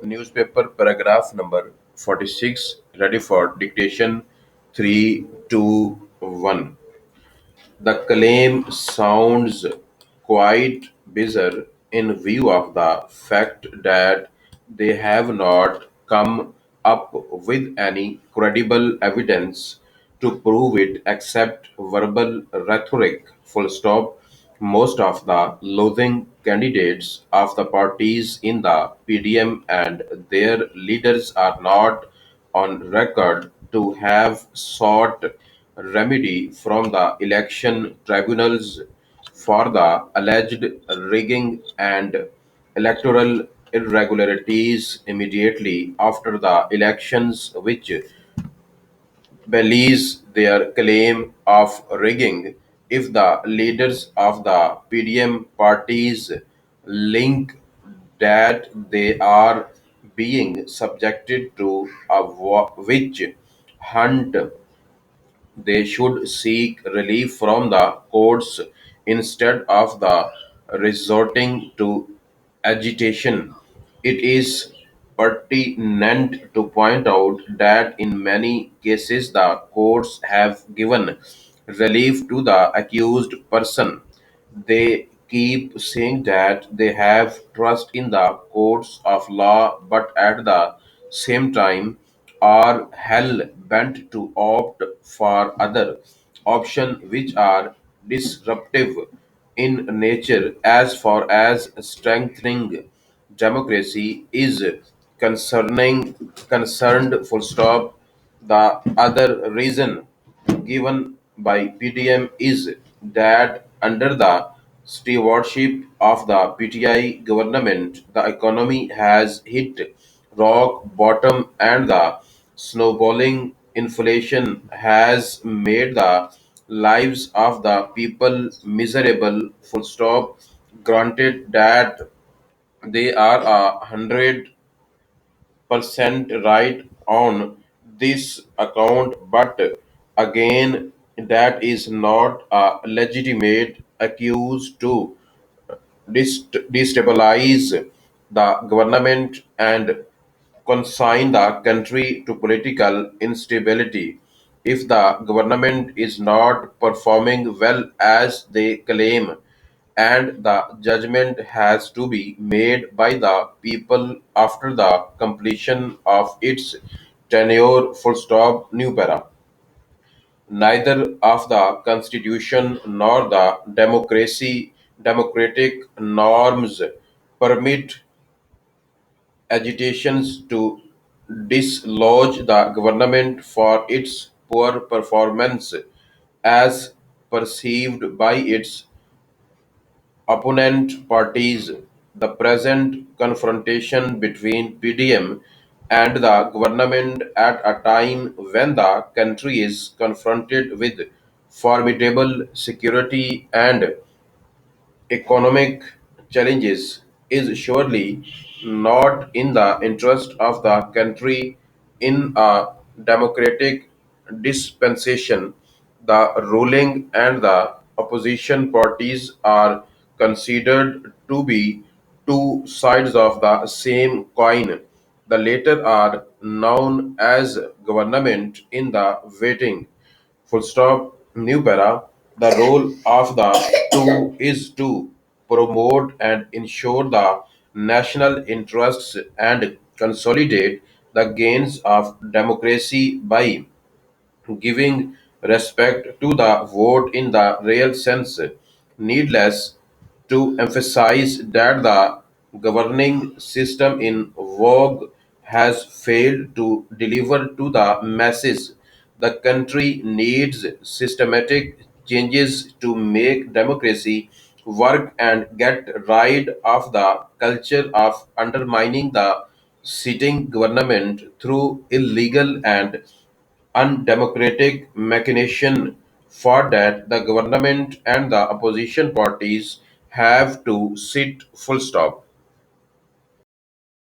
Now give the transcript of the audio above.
newspaper paragraph number 46, ready for dictation. 3, 2, 1. The claim sounds quite bizarre in view of the fact that they have not come up with any credible evidence to prove it except verbal rhetoric. Full stop. Most of the losing candidates of the parties in the PDM and their leaders are not on record to have sought remedy from the election tribunals for the alleged rigging and electoral irregularities immediately after the elections, which belies their claim of rigging if the leaders of the PDM parties link that they are being subjected to a witch hunt. They should seek relief from the courts instead of the resorting to agitation. It is pertinent to point out that in many cases the courts have given relief to the accused person. They keep saying that they have trust in the courts of law, but at the same time are hell bent to opt for other options which are disruptive in nature. As far as strengthening democracy is concerned. Full stop. The other reason given by PTM is that under the stewardship of the PTI government, the economy has hit rock bottom and the snowballing inflation has made the lives of the people miserable. Full stop. Granted that they are 100% right on this account, but again, that is not a legitimate accuse to destabilize the government and consign the country to political instability. If the government is not performing well as they claim, and the judgment has to be made by the people after the completion of its tenure. Full stop. New para. Neither of the constitution nor the democratic norms permit agitations to dislodge the government for its poor performance as perceived by its opponent parties. The present confrontation between PDM and the government at a time when the country is confronted with formidable security and economic challenges is surely not in the interest of the country. In a democratic dispensation, the ruling and the opposition parties are considered to be two sides of the same coin. The latter are known as government in the waiting. Full stop. New para. The role of the two is to promote and ensure the national interests and consolidate the gains of democracy by giving respect to the vote in the real sense. Needless to emphasize that the governing system in vogue has failed to deliver to the masses. The country needs systematic changes to make democracy work and get rid of the culture of undermining the sitting government through illegal and undemocratic machination. For that, the government and the opposition parties have to sit. Full stop.